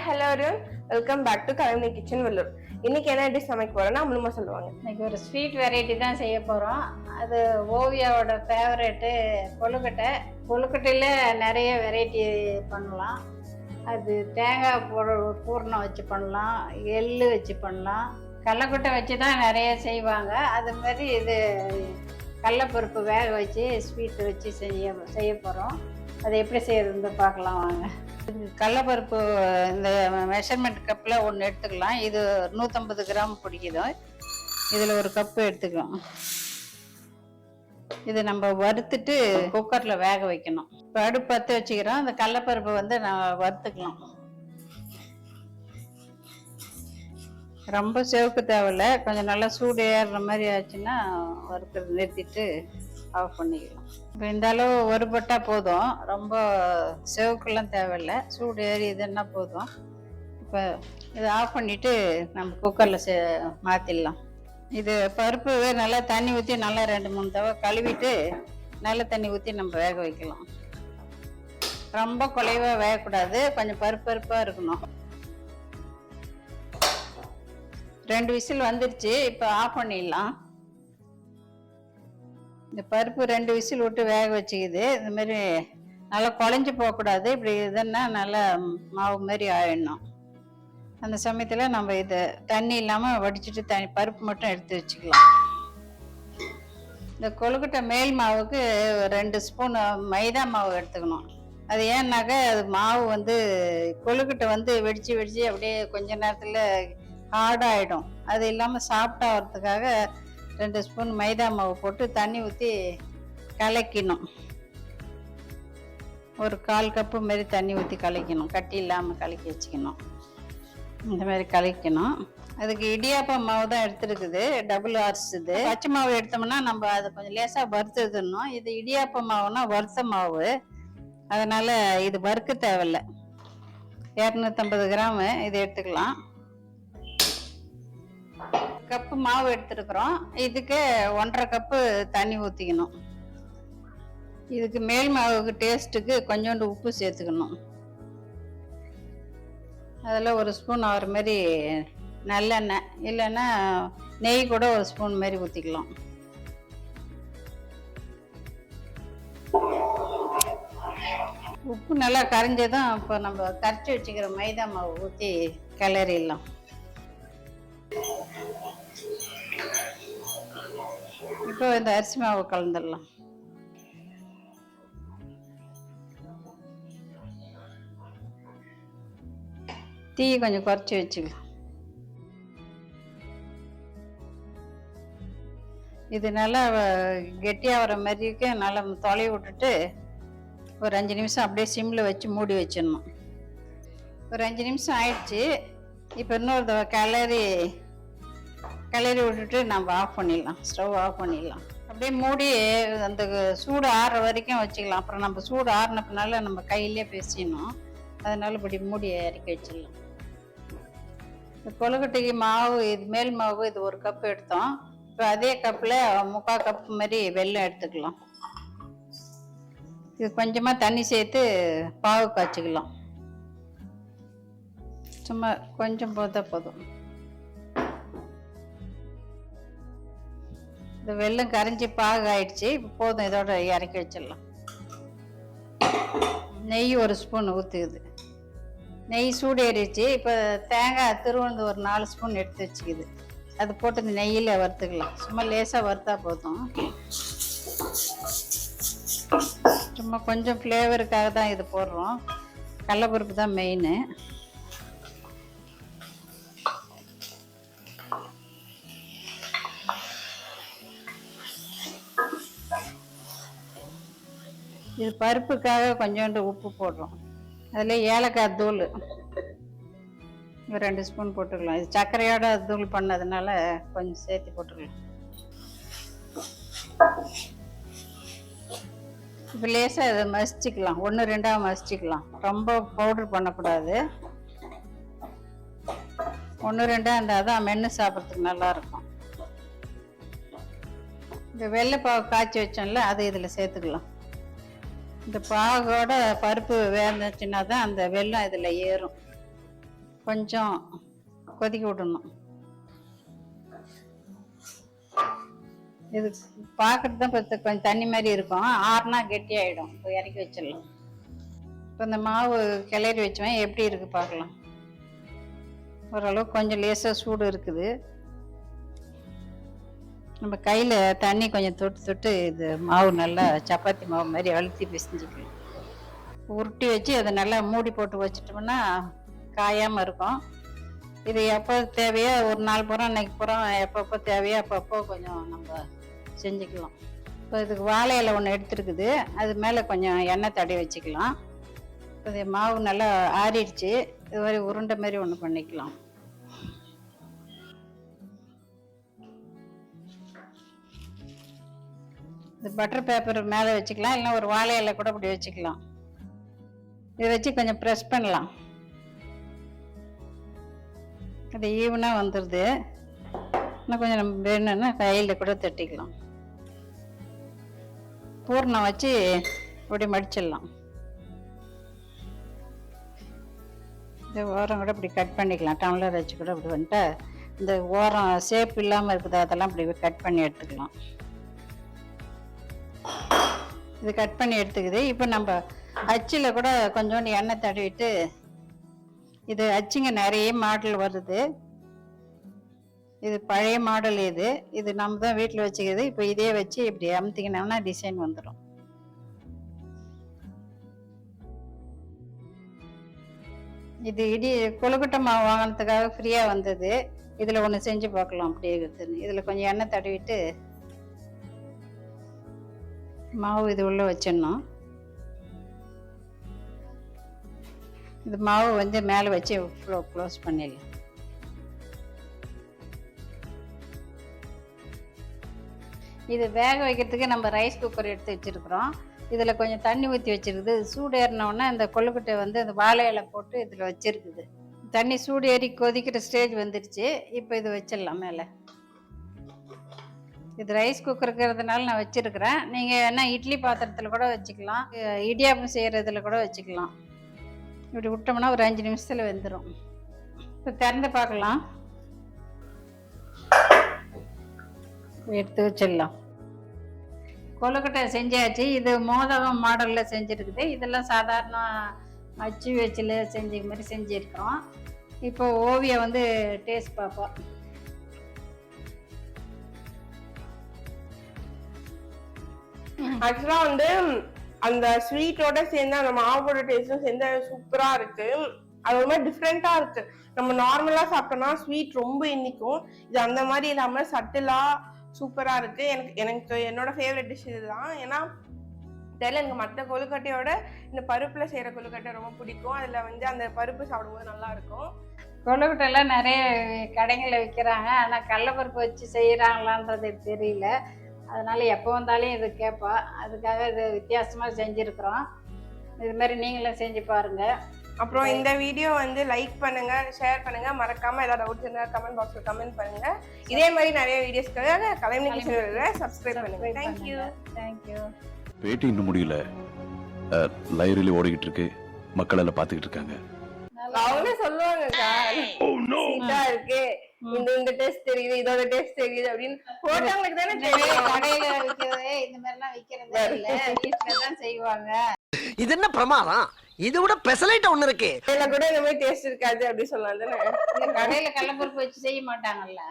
Hello everyone. Welcome back to Kalaimani kitchen Vellur. இன்னைக்கு என்ன dish சமைக்க போறோம்னா அம்மா சொல்லுவாங்க. இன்னைக்கு ஒரு ஸ்வீட் வெரைட்டி தான் செய்ய போகிறோம். அது ஓவியாவோட ஃபேவரெட்டு கொழுக்கட்டை. கொழுக்கட்டையில் நிறைய வெரைட்டி பண்ணலாம். அது தேங்காய் பூரணம் வச்சு பண்ணலாம், எள்ளு வச்சு பண்ணலாம், கடலக்கொட்டை வச்சு தான் நிறைய செய்வாங்க. அதுமாதிரி இது கடலப்பருப்பு வேக வச்சு ஸ்வீட் வச்சு செய்ய போகிறோம். அது எப்படி செய்யறதுன்னு பார்க்கலாம் வாங்க. கடலப்பருப்பு இந்த மெஷர்மெண்ட் கப்பில் ஒன்று எடுத்துக்கலாம். இது 150 கிராம் பிடிக்குதோ. இதில் ஒரு கப்பு எடுத்துக்கலாம். இது நம்ம வறுத்துட்டு குக்கரில் வேக வைக்கணும். இப்போ அடுப்பு பற்ற வச்சுக்கிறோம். அந்த கடலப்பருப்பை நான் வறுத்துக்கலாம். ரொம்ப செவக்கு தேவையில்லை, கொஞ்சம் நல்லா சூடு ஏறுற மாதிரி ஆச்சுன்னா வறுக்கிறது நிறுத்திட்டு ஆஃப் பண்ணிக்கலாம். இப்போ இந்த அளவு வறுபட்டா போதும், ரொம்ப செவக்குலாம் தேவையில்லை, சூடு ஏறிதுன்னா போதும். இப்போ இதை ஆஃப் பண்ணிவிட்டு நம்ம குக்கரில் மாற்றிடலாம். இது பருப்பு நல்லா தண்ணி ஊற்றி நல்லா 2-3 தடவை கழுவிட்டு நல்ல தண்ணி ஊற்றி நம்ம வேக வைக்கலாம். ரொம்ப குலைவாக வேகக்கூடாது, கொஞ்சம் பருப்பாக இருக்கணும். 2 விசில் வந்துருச்சு. இப்போ ஆஃப் பண்ணிடலாம். இந்த பருப்பு 2 விசில் விட்டு வேக வச்சுக்குது. இதுமாரி நல்லா குழஞ்சி போகக்கூடாது. இப்படி இதுன்னா நல்லா மாவு மாதிரி ஆயிடணும். அந்த சமயத்தில் நம்ம இதை தண்ணி இல்லாமல் வடிச்சிட்டு பருப்பு மட்டும் எடுத்து வச்சுக்கலாம். இந்த கொழுக்கட்டை மேல் மாவுக்கு 2 ஸ்பூன் மைதா மாவு எடுத்துக்கணும். அது ஏன்னாக்கா அது மாவு கொழுக்கட்டை வெடிச்சு அப்படியே கொஞ்ச நேரத்தில் ஹார்டாகிடும். அது இல்லாமல் சாஃப்டாக வர்றதுக்காக 2 ஸ்பூன் மைதா மாவு போட்டு தண்ணி ஊற்றி கலக்கணும். ஒரு 1/4 கப்பு மாரி தண்ணி ஊற்றி கலக்கணும். கட்டி இல்லாமல் கலக்கி வச்சுக்கணும். இந்த மாதிரி கலக்கணும். அதுக்கு இடியாப்பம் மாவு தான் எடுத்துருக்குது, டபுள் ஹார்ஸ். இது பச்சை மாவு எடுத்தோம்னா நம்ம அதை கொஞ்சம் லேசாக வறுத்துடணும். இது இடியாப்பம் மாவுனா வறுத்த மாவு, அதனால் இது வறுக்க தேவையில்லை. 250 கிராமு இது எடுத்துக்கலாம். கப்பு மாவு எடுத்துருக்குறோம். இதுக்கு 1.5 கப்பு தண்ணி ஊற்றிக்கணும். இதுக்கு மேல் மாவுக்கு டேஸ்ட்டுக்கு கொஞ்சோண்டு உப்பு சேர்த்துக்கணும். அதில் 1 ஸ்பூன் ஆகிற மாதிரி நல்லெண்ணெய், இல்லைன்னா நெய் கூட 1 ஸ்பூன் மாதிரி ஊற்றிக்கலாம். உப்பு நல்லா கரைஞ்சதும் இப்போ நம்ம கரைச்சி வச்சுக்கிற மைதா மாவு ஊற்றி கிளறிடலாம். இப்போ இந்த அரிசி மாவு கலந்துடலாம். தீ கொஞ்சம் குறைச்சி வச்சுக்கலாம். இது நல்லா கெட்டியாக வர மாதிரிக்கு நல்லா தொலைவி விட்டுட்டு ஒரு 5 நிமிஷம் அப்படியே சிம்மில் வச்சு மூடி வச்சிடணும். ஒரு 5 நிமிஷம் ஆயிடுச்சு. இப்போ இன்னொரு கிளறி விட்டுட்டு நம்ம ஆஃப் பண்ணிடலாம். ஸ்டவ் ஆஃப் பண்ணிடலாம். அப்படியே மூடி அந்த சூடு ஆறுற வரைக்கும் வச்சுக்கலாம். அப்புறம் நம்ம சூடு ஆறுனப்பினால நம்ம கையிலே பேசிடணும். அதனால இப்படி மூடி இறக்கி வச்சிடலாம். இந்த கொழுக்கட்டைக்கு மாவு, இது மேல் மாவு இது 1 கப்பு எடுத்தோம். இப்போ அதே கப்பில் 3/4 கப்பு மாதிரி வெல்லம் எடுத்துக்கலாம். இது கொஞ்சமாக தண்ணி சேர்த்து பாவு காய்ச்சிக்கலாம். சும்மா கொஞ்சம் போதால் போதும். இந்த வெல்லம் கரைஞ்சி பாகு ஆயிடுச்சு. இப்போ போதும், இதோட இறக்கி வச்சிடலாம். நெய் 1 ஸ்பூன் ஊற்றுக்குது. நெய் சூடு ஏறிடுச்சு. இப்போ தேங்காய் திருவந்து ஒரு 4 ஸ்பூன் எடுத்து வச்சுக்குது. அது போட்டு இந்த நெய்யில் வறுத்துக்கலாம். சும்மா லேசாக வறுத்தா போதும். சும்மா கொஞ்சம் ஃப்ளேவருக்காக தான் இது போடுறோம். கடலப்பருப்பு தான் மெயின். இது பருப்புக்காக கொஞ்சோண்டு உப்பு போடுறோம். அதில் ஏலக்காய் தூள் 2 ஸ்பூன் போட்டுக்கலாம். இது சர்க்கரையோட தூள் பண்ணதுனால கொஞ்சம் சேர்த்து போட்டுக்கலாம். இப்போ லேசாக இதை மசிச்சுக்கலாம். 1-2 மசிச்சுக்கலாம். ரொம்ப பவுட்ரு பண்ணக்கூடாது. 1-2 இருந்தால் தான் மென்று சாப்பிட்றதுக்கு நல்லாயிருக்கும். இந்த வெள்ளைப்பாவு காய்ச்சி வச்சோம்ல, அது இதில் சேர்த்துக்கலாம். இந்த பாகோட பருப்பு வேந்துச்சுன்னா தான் அந்த வெல்லம் இதில் ஏறும். கொஞ்சம் கொதிக்க விடணும். இது பார்க்கறது தான் கொஞ்சம் தண்ணி மாதிரி இருக்கும், ஆறுனா கெட்டியாயிடும். இப்போ இறக்கி வச்சிடலாம். இப்போ இந்த மாவு கிளறி வச்சுவேன், எப்படி இருக்கு பார்க்கலாம். ஓரளவுக்கு கொஞ்சம் லேசாக சூடு இருக்குது. நம்ம கையில் தண்ணி கொஞ்சம் தொட்டு தொட்டு இது மாவு நல்லா சப்பாத்தி மாவு மாதிரி அழுத்தி பிசைஞ்சிக்கலாம். உருட்டி வச்சு அதை நல்லா மூடி போட்டு வச்சிட்டோம்னா காயாமல் இருக்கும். இது எப்போ தேவையோ ஒரு நாள் பூரா இன்னைக்கு பூரா எப்பப்போ தேவையோ அப்பப்போ கொஞ்சம் நம்ம செஞ்சுக்கலாம். இப்போ இதுக்கு வாழை இலை ஒன்று எடுத்துருக்குது, அது மேலே கொஞ்சம் எண்ணெய் தடவி வச்சுக்கலாம். இது மாவு நல்லா ஆறிடுச்சு, இது மாதிரி உருண்டை மாதிரி ஒன்று பண்ணிக்கலாம். இது பட்டர் பேப்பர் மேலே வச்சுக்கலாம், இல்லைன்னா ஒரு வாழை இலை கூட அப்படி வச்சுக்கலாம். இதை வச்சு கொஞ்சம் ப்ரெஸ் பண்ணலாம். அது ஈவனாக வந்துடுது. இன்னும் கொஞ்சம் நம்ம வேணும்னா கையில் கூட தட்டிக்கலாம். பூர்ணம் வச்சு இப்படி மடிச்சிடலாம். இந்த ஓரம் கூட இப்படி கட் பண்ணிக்கலாம். டம்ளர் வச்சு கூட இப்படி வந்துட்டு இந்த ஓரம் ஷேப் இல்லாமல் இருக்குது, அதெல்லாம் இப்படி கட் பண்ணி எடுத்துக்கலாம். இது கட் பண்ணி எடுத்துக்குது. இப்போ நம்ம அச்சில் கூட கொஞ்சோண்டு எண்ணெய் தடவிட்டு, இது அச்சுங்க நிறைய மாடல் வருது. இது பழைய மாடல். இது நம்ம தான் வீட்டில் வச்சுக்கிறது. இப்போ இதே வச்சு இப்படி அமுத்திக்கினோம்னா டிசைன் வந்துடும். இது கொழுக்கட்டை மாவு வாங்கினதுக்காக ஃப்ரீயாக வந்தது. இதில் ஒன்று செஞ்சு பார்க்கலாம் அப்படியே இருக்குதுன்னு. இதில் கொஞ்சம் எண்ணெய் தடவிட்டு மாவு இது உள்ளே வச்சிடணும். இது மாவு வந்து மேலே வச்சு க்ளோஸ் பண்ணிடலாம். இது வேக வைக்கிறதுக்கு நம்ம ரைஸ் குக்கர் எடுத்து வச்சுருக்குறோம். இதில் கொஞ்சம் தண்ணி ஊற்றி வச்சுருக்குது. சூடு ஏறினோடனே இந்த கொழுக்கட்டை வந்து அந்த வாழை இலை போட்டு இதில் வச்சுருக்குது. தண்ணி சூடு ஏறி கொதிக்கிற ஸ்டேஜ் வந்துடுச்சு. இப்போ இது வச்சிடலாம் மேலே. இது ரைஸ் குக்கருக்கிறதுனால நான் வச்சுருக்கிறேன். நீங்கள் என்ன இட்லி பாத்திரத்தில் கூட வச்சுக்கலாம், இடியாப்பம் செய்கிறதுல கூட வச்சுக்கலாம். இப்படி விட்டோம்னா ஒரு 5 நிமிஷத்தில் வெந்துடும். இப்போ திறந்து பார்க்கலாம். எடுத்து வச்சிடலாம். கொழுக்கட்டை செஞ்சாச்சு. இது மோதகம் மாடலில் செஞ்சுருக்குது. இதெல்லாம் சாதாரண அச்சு வச்சில் செஞ்ச மாதிரி செஞ்சுருக்கிறோம். இப்போ ஓவியம் வந்து டேஸ்ட் பார்ப்போம். ஆக்சுவலா வந்து அந்த ஸ்வீட்டோட சேர்ந்து அந்த மாவோட டேஸ்டும் சேர்ந்து சூப்பரா இருக்கு. அது ஒரு மாதிரி டிஃப்ரெண்டா இருக்கு. நம்ம நார்மலா சாப்பிட்டோம்னா ஸ்வீட் ரொம்ப இனிக்கும். இது அந்த மாதிரி இல்லாம சட்டிலா சூப்பரா இருக்கு. எனக்கு என்னோட ஃபேவரட் டிஷ் இதுதான். ஏன்னா தெரியல, எனக்கு மற்ற கொழுக்கட்டையோட இந்த பருப்புல செய்யற கொழுக்கட்டை ரொம்ப பிடிக்கும். அதுல வந்து அந்த பருப்பு சாப்பிடும்போது நல்லா இருக்கும். கொழுக்கட்டைலாம் நிறைய கடைகளில் விற்கிறாங்க, ஆனால் கடலைப்பருப்பு வச்சு செய்கிறாங்களான்றது தெரியல. அதனால எப்போ வந்தாலும் இது கேட்பா. அதுக்காக இது வித்தியாசமாக செஞ்சுருக்குறோம். இது மாதிரி நீங்களும் செஞ்சு பாருங்க. அப்புறம் இந்த வீடியோ வந்து லைக் பண்ணுங்க, ஷேர் பண்ணுங்க, மறக்காம ஏதாவது டவுட்ஸ் இருந்தால் கமெண்ட் பாக்ஸ்ல கமெண்ட் பண்ணுங்க. இதே மாதிரி நிறைய வீடியோஸ்க்காக கலைமணி கிச்சன் சப்ஸ்கிரைப் பண்ணுங்க. தேங்க்யூ. பேட்டி இன்னும் முடியல, லைவ்ல ஓடிக்கிட்டு இருக்கு, மக்கள் எல்லாம் பாத்துக்கிட்டு இருக்காங்க. அவங்க சொல்லுவாங்கக்கா, சீட்டா இருக்கு, இந்த டேஸ்ட் தெரியுது, இதோட டேஸ்ட் தெரியுது அப்படின்னு போட்டவங்களுக்கு தானே தெரியும். கடையில விற்கிறது இந்த மாதிரிலாம் விற்கிறதே இல்லை, வீட்டில் தான் செய்வாங்க. இது என்ன பிரமாதம், இது விட பெசலைட் ஒண்ணு இருக்கு. இதுல கூட இந்த மாதிரி டேஸ்ட் இருக்காது அப்படி சொல்லலாம் தானே. கடையில கடலைப்பருப்பு வச்சு செய்ய மாட்டாங்கல்ல.